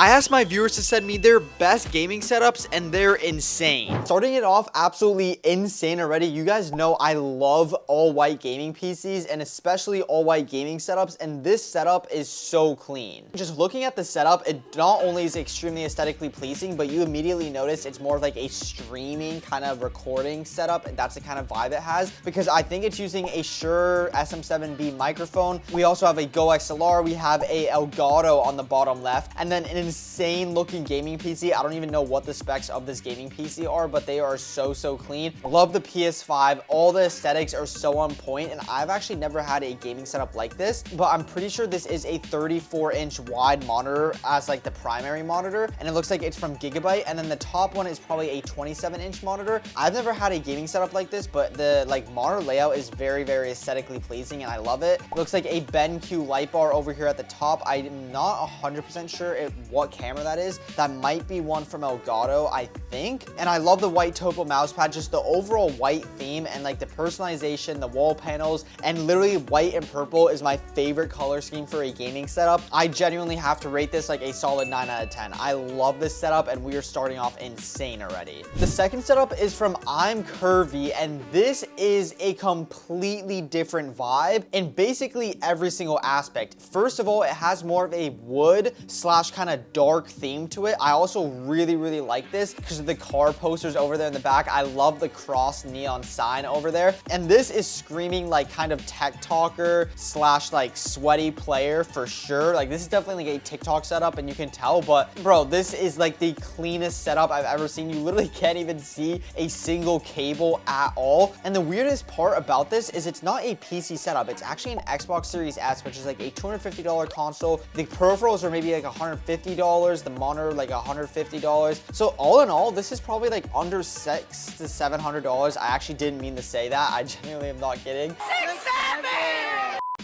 I asked my viewers to send me their best gaming setups, and they're insane. Starting it off absolutely insane already. You guys know I love all white gaming PCs and especially all white gaming setups, and this setup is so clean. Just looking at the setup, it not only is extremely aesthetically pleasing, but you immediately notice it's more of like a streaming kind of recording setup, and that's the kind of vibe it has, because I think it's using a Shure SM7B microphone. We also have a Go XLR, we have a Elgato on the bottom left, and then an insane looking gaming PC. I don't even know what the specs of this gaming PC are, but they are so clean. Love the PS5. All the aesthetics are so on point, and I've actually never had a gaming setup like this, but I'm pretty sure this is a 34-inch wide monitor as like the primary monitor, and it looks like it's from Gigabyte, and then the top one is probably a 27-inch monitor. I've never had a gaming setup like this, but the like monitor layout is very aesthetically pleasing, and I love it. It looks like a BenQ light bar over here at the top. I'm not 100% sure what camera that is. That might be one from Elgato, I think. And I love the white topo mouse pad, just the overall white theme and like the personalization, the wall panels, and literally white and purple is my favorite color scheme for a gaming setup. I genuinely have to rate this like a solid 9 out of 10. I love this setup, and we are starting off insane already. The second setup is from I'm Curvy, and this is a completely different vibe in basically every single aspect. First of all, it has more of a wood slash kind of dark theme to it. I also really like this because of the car posters over there in the back. I love the cross neon sign over there, and this is screaming like kind of tech talker slash like sweaty player for sure. Like this is definitely like a TikTok setup, and you can tell, but bro, this is like the cleanest setup I've ever seen. You literally can't even see a single cable at all, and the weirdest part about this is it's not a PC setup. It's actually an Xbox Series S, which is like a $250 console. The peripherals are maybe like $150, the monitor like $150. So all in all, this is probably like under $600 to $700. I actually didn't mean to say that. I genuinely am not kidding.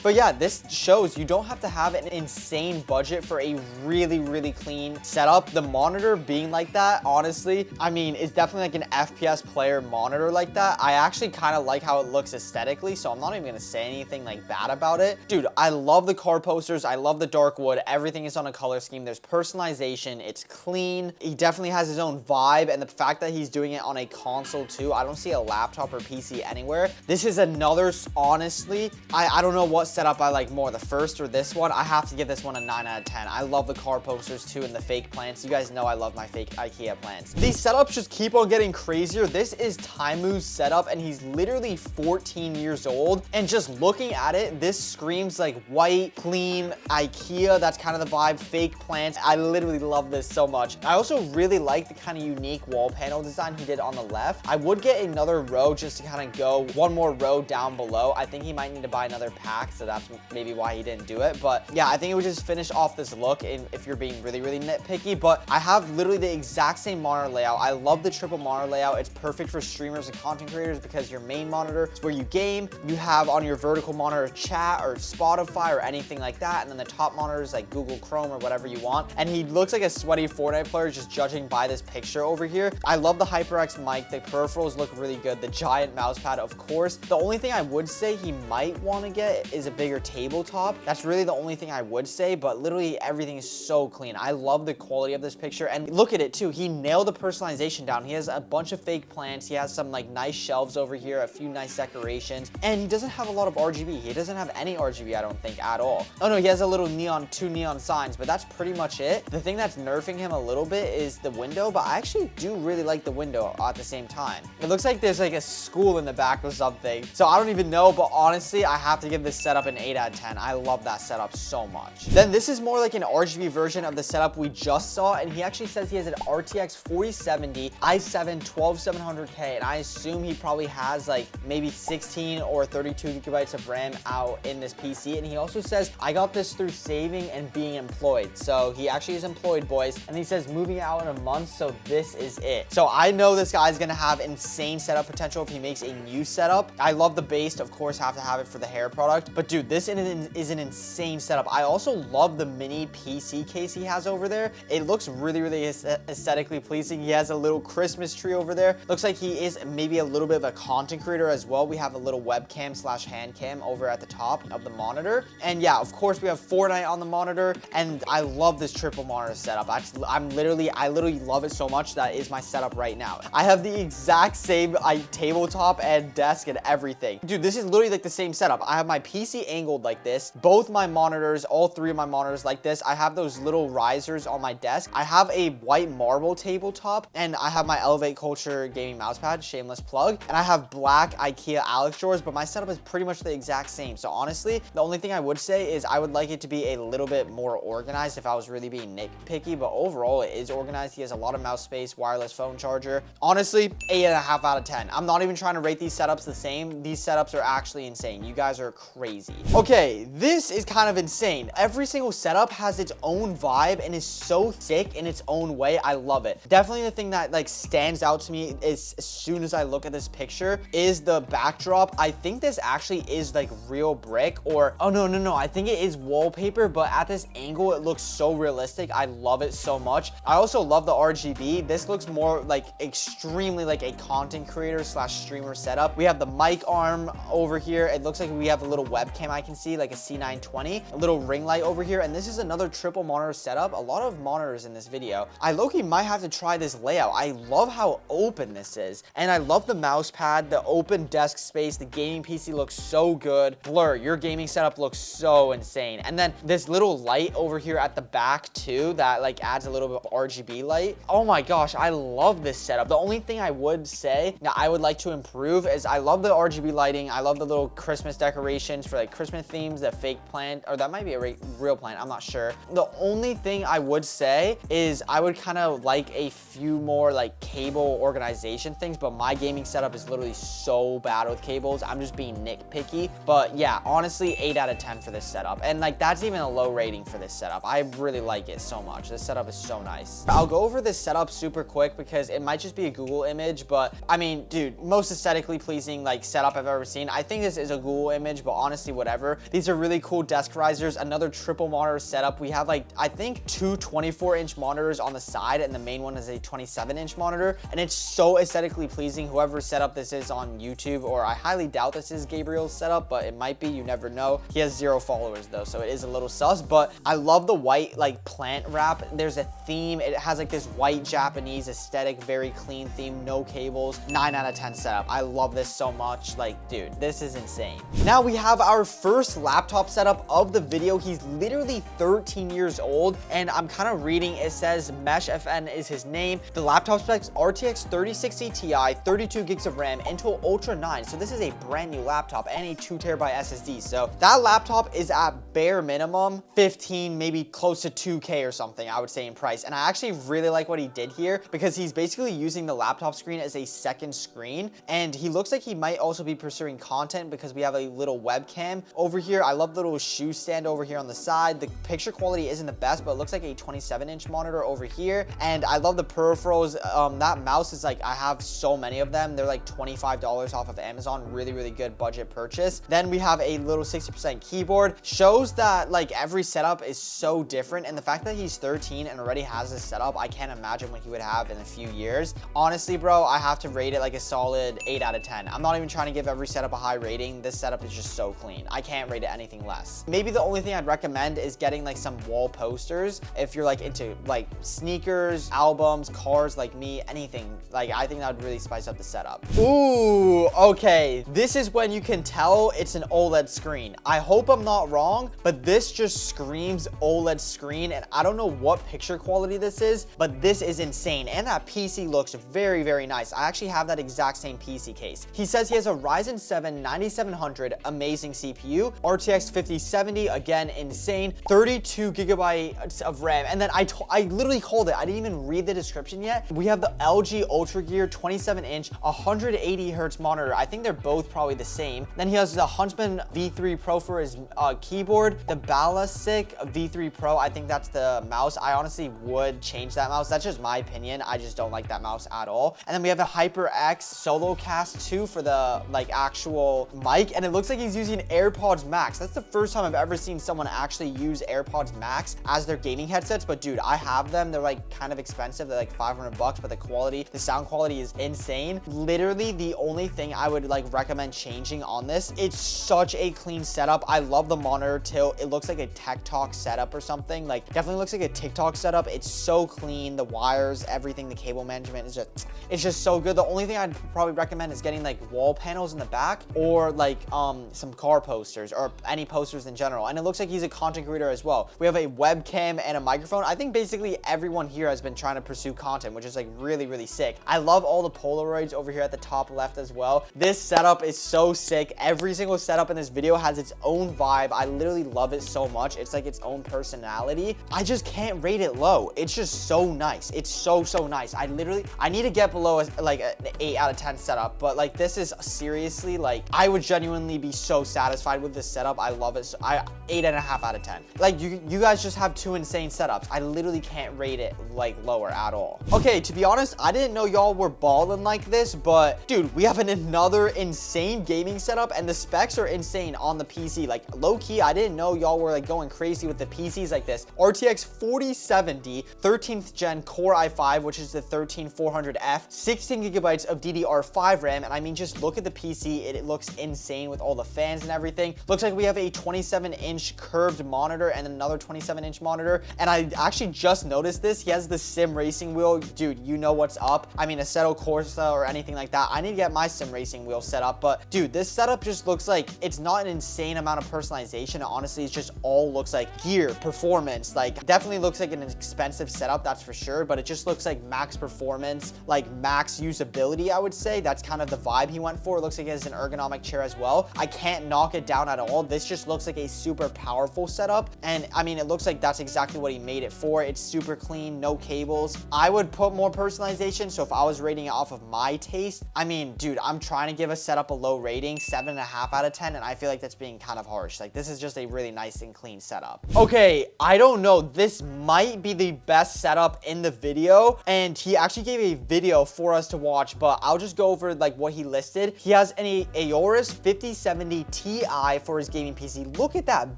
But yeah, this shows you don't have to have an insane budget for a really clean setup. The monitor being like that, honestly, I mean, it's definitely like an FPS player monitor like that. I actually kind of like how it looks aesthetically, so I'm not even gonna say anything like bad about it. Dude, I love the car posters. I love the dark wood. Everything is on a color scheme. There's personalization. It's clean. He definitely has his own vibe, and the fact that he's doing it on a console too, I don't see a laptop or PC anywhere. This is another, honestly, I don't know what setup I like more, the first or this one. I have to give this one a 9 out of 10. I love the car posters too and the fake plants. You guys know I love my fake IKEA plants. These setups just keep on getting crazier. This is Taimu's setup, and he's literally 14 years old, and just looking at it, this screams like white, clean, IKEA. That's kind of the vibe. Fake plants. I literally love this so much. I also really like the kind of unique wall panel design he did on the left. I would get another row just to kind of go one more row down below. I think he might need to buy another pack, so that's maybe why he didn't do it. But yeah, I think it would just finish off this look if you're being really nitpicky. But I have literally the exact same monitor layout. I love the triple monitor layout. It's perfect for streamers and content creators because your main monitor is where you game. You have on your vertical monitor chat or Spotify or anything like that, and then the top monitor is like Google Chrome or whatever you want. And he looks like a sweaty Fortnite player just judging by this picture over here. I love the HyperX mic. The peripherals look really good. The giant mouse pad, of course. The only thing I would say he might want to get is a bigger tabletop. That's really the only thing I would say, but literally everything is so clean. I love the quality of this picture, and look at it too. He nailed the personalization down. He has a bunch of fake plants. He has some like nice shelves over here, a few nice decorations, and he doesn't have a lot of RGB. He doesn't have any RGB, I don't think, at all. Oh no, he has a little two neon signs, but that's pretty much it. The thing that's nerfing him a little bit is the window, but I actually do really like the window at the same time. It looks like there's like a school in the back or something, so I don't even know, but honestly, I have to give this setup an 8 out of 10. I love that setup so much. Then this is more like an RGB version of the setup we just saw, and he actually says he has an RTX 4070 i7 12700K, and I assume he probably has like maybe 16 or 32 gigabytes of RAM out in this PC. And he also says, I got this through saving and being employed. So he actually is employed, boys, and he says moving out in a month, so this is it. So I know this guy's gonna have insane setup potential if he makes a new setup. I love the base, of course, have to have it for the hair product, but But dude, this is an insane setup. I also love the mini PC case he has over there. It looks really, really aesthetically pleasing. He has a little Christmas tree over there. Looks like he is maybe a little bit of a content creator as well. We have a little webcam slash hand cam over at the top of the monitor. And yeah, of course we have Fortnite on the monitor, and I love this triple monitor setup. I literally love it so much that is my setup right now. I have the exact same tabletop and desk and everything. Dude, this is literally like the same setup. I have my PC angled like this, both my monitors, all three of my monitors like this. I have those little risers on my desk. I have a white marble tabletop, and I have my Elevate Culture gaming mousepad, shameless plug, and I have black IKEA Alex drawers, but my setup is pretty much the exact same. So honestly, the only thing I would say is I would like it to be a little bit more organized if I was really being nitpicky, but overall it is organized. He has a lot of mouse space, wireless phone charger. Honestly, 8.5 out of 10. I'm not even trying to rate these setups the same. These setups are actually insane. You guys are crazy. Okay, this is kind of insane. Every single setup has its own vibe and is so sick in its own way. I love it. Definitely the thing that like stands out to me is as soon as I look at this picture is the backdrop. I think this actually is like real brick, or oh no, I think it is wallpaper, but at this angle it looks so realistic. I love it so much. I also love the RGB. This looks more like extremely like a content creator slash streamer setup. We have the mic arm over here. It looks like we have a little webcam I can see, like a C920, a little ring light over here, and this is another triple monitor setup. A lot of monitors in this video. I low-key might have to try this layout. I love how open this is, and I love the mouse pad, the open desk space. The gaming PC looks so good. Blur, your gaming setup looks so insane. And then this little light over here at the back too that like adds a little bit of RGB light. Oh my gosh, I love this setup. The only thing I would say that I would like to improve is I love the RGB lighting. I love the little Christmas decorations for like Christmas themes, the fake plant, or that might be a real plant, I'm not sure. The only thing I would say is I would kind of like a few more like cable organization things, but my gaming setup is literally so bad with cables. I'm just being nitpicky. But yeah, honestly, 8 out of 10 for this setup. And like that's even a low rating for this setup. I really like it so much. This setup is so nice. I'll go over this setup super quick because it might just be a Google image, but I mean, dude, most aesthetically pleasing like setup I've ever seen. I think this is a Google image, but honestly, whatever. These are really cool desk risers. Another triple monitor setup. We have like, I think 2 24-inch monitors on the side, and the main one is a 27-inch monitor, and it's so aesthetically pleasing. Whoever set up this is on YouTube, or I highly doubt this is Gabriel's setup, but it might be, you never know. He has 0 followers though, so it is a little sus, but I love the white like plant wrap. There's a theme. It has like this white Japanese aesthetic, very clean theme, no cables. 9 out of 10 setup. I love this so much. Like, dude, this is insane. Now we have our first laptop setup of the video. He's literally 13 years old, and I'm kind of reading, it says Mesh FN is his name. The laptop specs: RTX 3060 Ti, 32 gigs of RAM, Intel Ultra 9. So this is a brand new laptop and a 2TB SSD. So that laptop is at bare minimum 15, maybe close to 2K or something, I would say, in price. And I actually really like what he did here because he's basically using the laptop screen as a second screen, and he looks like he might also be pursuing content because we have a little webcam over here. I love the little shoe stand over here on the side. The picture quality isn't the best, but it looks like a 27-inch monitor over here, and I love the peripherals. That mouse is like, I have so many of them. They're like $25 off of Amazon. Really, really good budget purchase. Then we have a little 60% keyboard. Shows that like every setup is so different, and the fact that he's 13 and already has this setup, I can't imagine what he would have in a few years. Honestly, bro, I have to rate it like a solid 8 out of 10. I'm not even trying to give every setup a high rating. This setup is just so clean. I can't rate it anything less. Maybe the only thing I'd recommend is getting like some wall posters if you're like into like sneakers, albums, cars like me, anything. Like, I think that would really spice up the setup. Ooh, okay. This is when you can tell it's an OLED screen. I hope I'm not wrong, but this just screams OLED screen, and I don't know what picture quality this is, but this is insane. And that PC looks very, very nice. I actually have that exact same PC case. He says he has a Ryzen 7 9700, amazing CPU, RTX 5070, again, insane, 32 gigabytes of RAM. And then I literally called it. I didn't even read the description yet. We have the LG Ultra Gear 27-inch, 180 hertz monitor. I think they're both probably the same. Then he has the Huntsman V3 Pro for his keyboard, the Ballistic V3 Pro. I think that's the mouse. I honestly would change that mouse. That's just my opinion. I just don't like that mouse at all. And then we have the HyperX Solo Cast 2 for the like actual mic, and it looks like he's using AirPods Max. That's the first time I've ever seen someone actually use AirPods Max as their gaming headsets, but dude, I have them. They're like kind of expensive. They're like 500 bucks, but the quality, the sound quality is insane. Literally the only thing I would like recommend changing on this, it's such a clean setup. I love the monitor tilt. It looks like a Tech Talk setup or something. Like definitely looks like a TikTok setup. It's so clean. The wires, everything, the cable management is just, it's just so good. The only thing I'd probably recommend is getting like wall panels in the back or like some car posters or any posters in general. And it looks like he's a content creator as well. We have a webcam and a microphone. I think basically everyone here has been trying to pursue content, which is like really sick. I love all the Polaroids over here at the top left as well. This setup is so sick. Every single setup in this video has its own vibe. I literally love it so much. It's like its own personality. I just can't rate it low. It's just so nice. It's so nice. I need to get below like an 8 out of 10 setup, but like this is seriously like, I would genuinely be so satisfied with this setup. I love it. So 8.5 out of 10. Like you guys just have two insane setups. I literally can't rate it like lower at all. Okay, to be honest, I didn't know y'all were balling like this, but dude, we have another insane gaming setup and the specs are insane on the PC. Like low key, I didn't know y'all were like going crazy with the PCs like this. RTX 4070, 13th gen Core i5, which is the 13400F, 16 gigabytes of DDR5 RAM. And I mean, just look at the PC. It looks insane with all the fans and everything. Looks like we have a 27-inch curved monitor and another 27-inch monitor. And I actually just noticed this. He has the sim racing wheel. Dude, you know what's up. I mean, Assetto Corsa or anything like that. I need to get my sim racing wheel set up. But dude, this setup just looks like it's not an insane amount of personalization. Honestly, it's just all looks like gear, performance. Like definitely looks like an expensive setup, that's for sure. But it just looks like max performance, like max usability, I would say. That's kind of the vibe he went for. It looks like it has an ergonomic chair as well. I can't knock it down at all. This just looks like a super powerful setup. And I mean, it looks like that's exactly what he made it for. It's super clean, no cables. I would put more personalization. So if I was rating it off of my taste, I mean, dude, I'm trying to give a setup a low rating, 7.5 out of 10. And I feel like that's being kind of harsh. Like this is just a really nice and clean setup. Okay, I don't know. This might be the best setup in the video. And he actually gave a video for us to watch, but I'll just go over like what he listed. He has an Aorus 5070 Ti for his gaming PC. Look at that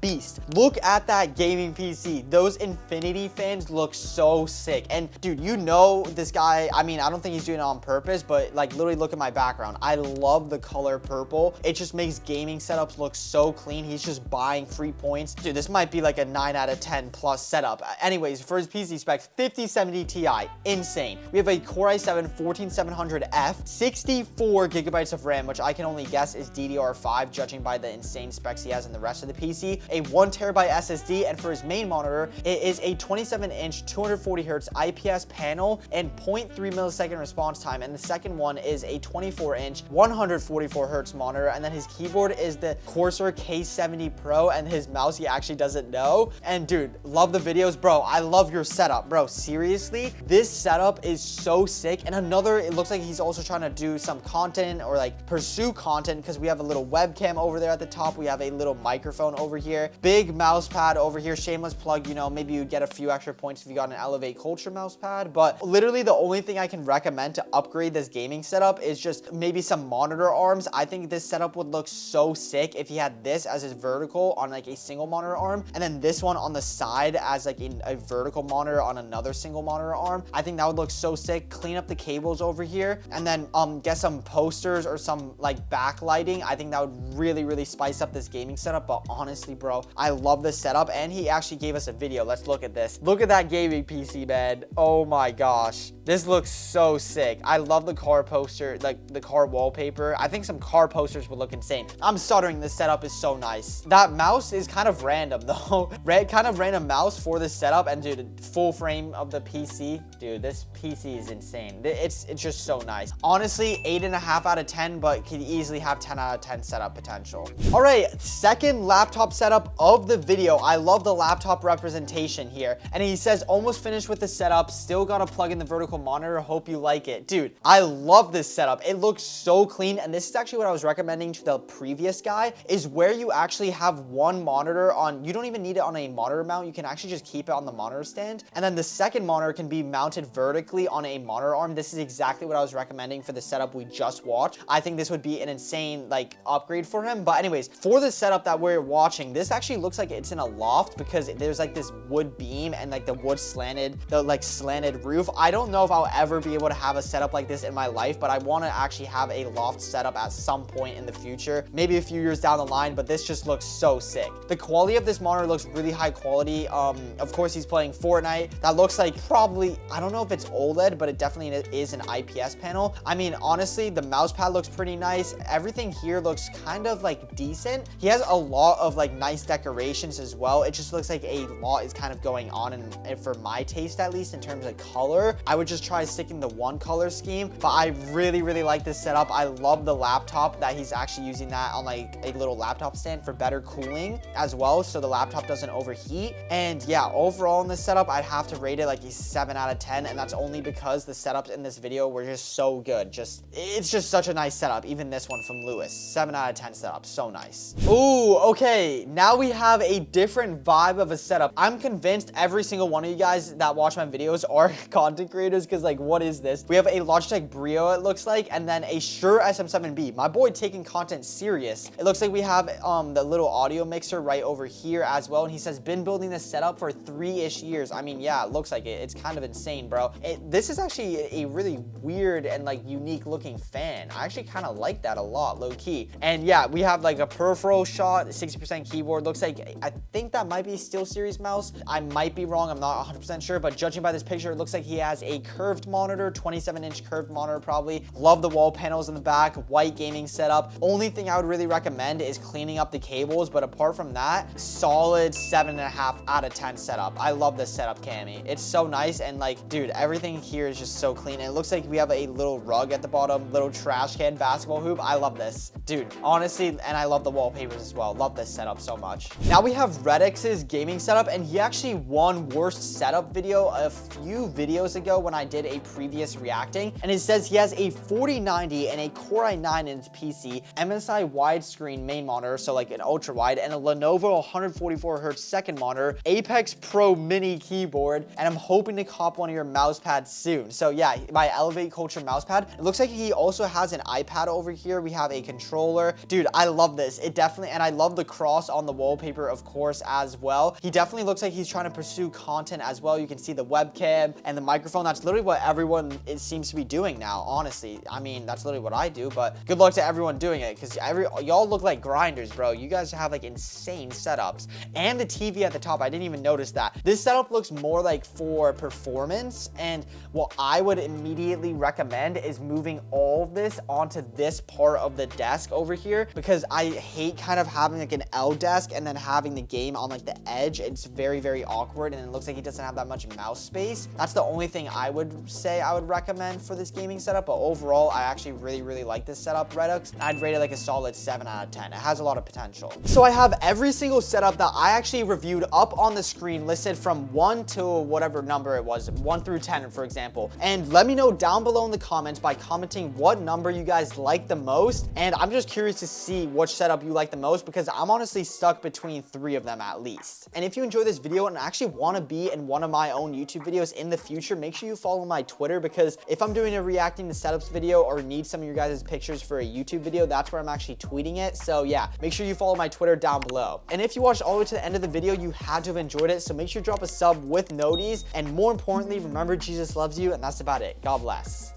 beast. Look at that gaming PC. Those infinity fans look so sick. And dude, you know this guy, I mean, I don't think he's doing it on purpose, but like literally look at my background. I love the color purple. It just makes gaming setups look so clean. He's just buying free points. Dude, this might be like a 9 out of 10 plus setup. Anyways, for his PC specs, 5070 Ti, insane. We have a Core i7 14700F, 64 gigabytes of RAM, which I can only guess is DDR5, judging by the insane specs he has in the rest of the PC, a 1 terabyte SSD, and for his main monitor, it is a 27-inch 240 hertz IPS panel and 0.3 millisecond response time. And the second one is a 24-inch 144 hertz monitor. And then his keyboard is the Corsair K70 Pro, and his mouse he actually doesn't know. And dude, love the videos, bro. I love your setup, bro. Seriously, this setup is so sick. And another, it looks like he's also trying to do some content or like pursue content, because we have a little webcam over there at the top. We have a little microphone over here, big mouse pad over here, shameless plug. You know, maybe you get a few extra points if you got an Elevate Culture mouse pad. But literally the only thing I can recommend to upgrade this gaming setup is just maybe some monitor arms. I think this setup would look so sick if he had this as his vertical on like a single monitor arm, and then this one on the side as like a vertical monitor on another single monitor arm. I think that would look so sick. Clean up the cables over here, and then get some posters or some like backlighting. I think that would really spice up this gaming setup. But honestly, bro, I love this setup, and he actually gave us a video. Let's look at this. Look at that gaming PC, man. Oh my gosh, this looks so sick. I love the car poster, like the car wallpaper. I think some car posters would look insane. I'm stuttering. This setup is so nice. That mouse is kind of random though. Kind of random mouse for this setup. And dude, full frame of the PC. Dude, this PC is insane. It's just so nice. Honestly, 8.5 out of 10, but could easily have 10 out of 10 setup potential. All right, second laptop setup of the video. I love the laptop representation here. And he says, almost finished with the setup, still gotta plug in the vertical monitor, hope you like it. Dude, I love this setup. It looks so clean. And this is actually what I was recommending to the previous guy, is where you actually have one monitor on, you don't even need it on a monitor mount. You can actually just keep it on the monitor stand. And then the second monitor can be mounted vertically on a monitor arm. This is exactly what I was recommending for the setup we just watched. I think this would be an insane like upgrade for him. But anyways, anyways, for the setup that we're watching, this actually looks like it's in a loft because there's like this wood beam and like the wood slanted, the like slanted roof. I don't know if I'll ever be able to have a setup like this in my life, but I want to actually have a loft setup at some point in the future, maybe a few years down the line, but this just looks so sick. The quality of this monitor looks really high quality. Of course, he's playing Fortnite. That looks like probably, I don't know if it's OLED, but it definitely is an IPS panel. I mean, honestly, the mouse pad looks pretty nice. Everything here looks kind of like decent. He has a lot of like nice decorations as well. It just looks like a lot is kind of going on, and for my taste, at least in terms of color, I would just try sticking to one color scheme, but I really, really like this setup. I love the laptop that he's actually using that on like a little laptop stand for better cooling as well, so the laptop doesn't overheat. And yeah, overall in this setup, I'd have to rate it like a 7 out of 10, and that's only because the setups in this video were just so good. It's just such a nice setup. Even this one from Lewis, 7 out of 10 setup, so nice. Ooh, okay, now we have a different vibe of a setup. I'm convinced every single one of you guys that watch my videos are content creators, because like, what is this? We have a Logitech Brio, it looks like, and then a Shure SM7B. My boy taking content serious. It looks like we have the little audio mixer right over here as well, and he says been building this setup for 3-ish years. I mean, yeah, it looks like it. It's kind of insane, bro. This is actually a really weird and like unique looking fan. I actually kind of like that a lot, low key. And yeah, we have like a peripheral shot, 60% keyboard. Looks like, I think that might be SteelSeries mouse. I might be wrong, I'm not 100% sure, but judging by this picture, it looks like he has a curved monitor, 27-inch curved monitor probably. Love the wall panels in the back, white gaming setup. Only thing I would really recommend is cleaning up the cables, but apart from that, solid 7.5 out of 10 setup. I love this setup, Cammy. It's so nice, and like, dude, everything here is just so clean. And it looks like we have a little rug at the bottom, little trash can basketball hoop. I love this, dude, honestly, and I love the wallpapers as well. Love this setup so much. Now we have Redx's gaming setup, and he actually won worst setup video a few videos ago when I did a previous reacting, and it says he has a 4090 and a Core i9 in his PC, MSI widescreen main monitor, so like an ultra wide, and a Lenovo 144Hz second monitor, Apex Pro mini keyboard, and I'm hoping to cop one of your mouse pads soon. So yeah, my Elevate Culture mouse pad. It looks like he also has an iPad over here. We have a controller. Dude, I love this. It definitely, and I love the cross on the wallpaper, of course, as well. He definitely looks like he's trying to pursue content as well. You can see the webcam and the microphone. That's literally what everyone seems to be doing now, honestly. I mean, that's literally what I do, but good luck to everyone doing it, because y'all look like grinders, bro. You guys have like insane setups. And the TV at the top, I didn't even notice that. This setup looks more like for performance, and what I would immediately recommend is moving all of this onto this part of the desk over here, because I hate kind of having like an L desk and then having the game on like the edge. It's very, very awkward, and it looks like he doesn't have that much mouse space. That's the only thing I would say I would recommend for this gaming setup, but overall, I actually really, really like this setup, Redux. I'd rate it like a solid 7 out of 10. It has a lot of potential. So I have every single setup that I actually reviewed up on the screen, listed from 1 to whatever number it was, 1 through 10, for example. And let me know down below in the comments by commenting what number you guys like the most. And I'm just curious to see which setup you like the most, because I'm honestly stuck between 3 of them at least. And if you enjoy this video and actually want to be in one of my own YouTube videos in the future, make sure you follow my Twitter, because if I'm doing a reacting to setups video or need some of your guys' pictures for a YouTube video, that's where I'm actually tweeting it. So yeah, make sure you follow my Twitter down below. And if you watched all the way to the end of the video, you had to have enjoyed it. So make sure you drop a sub with noties. And more importantly, remember, Jesus loves you. And that's about it. God bless.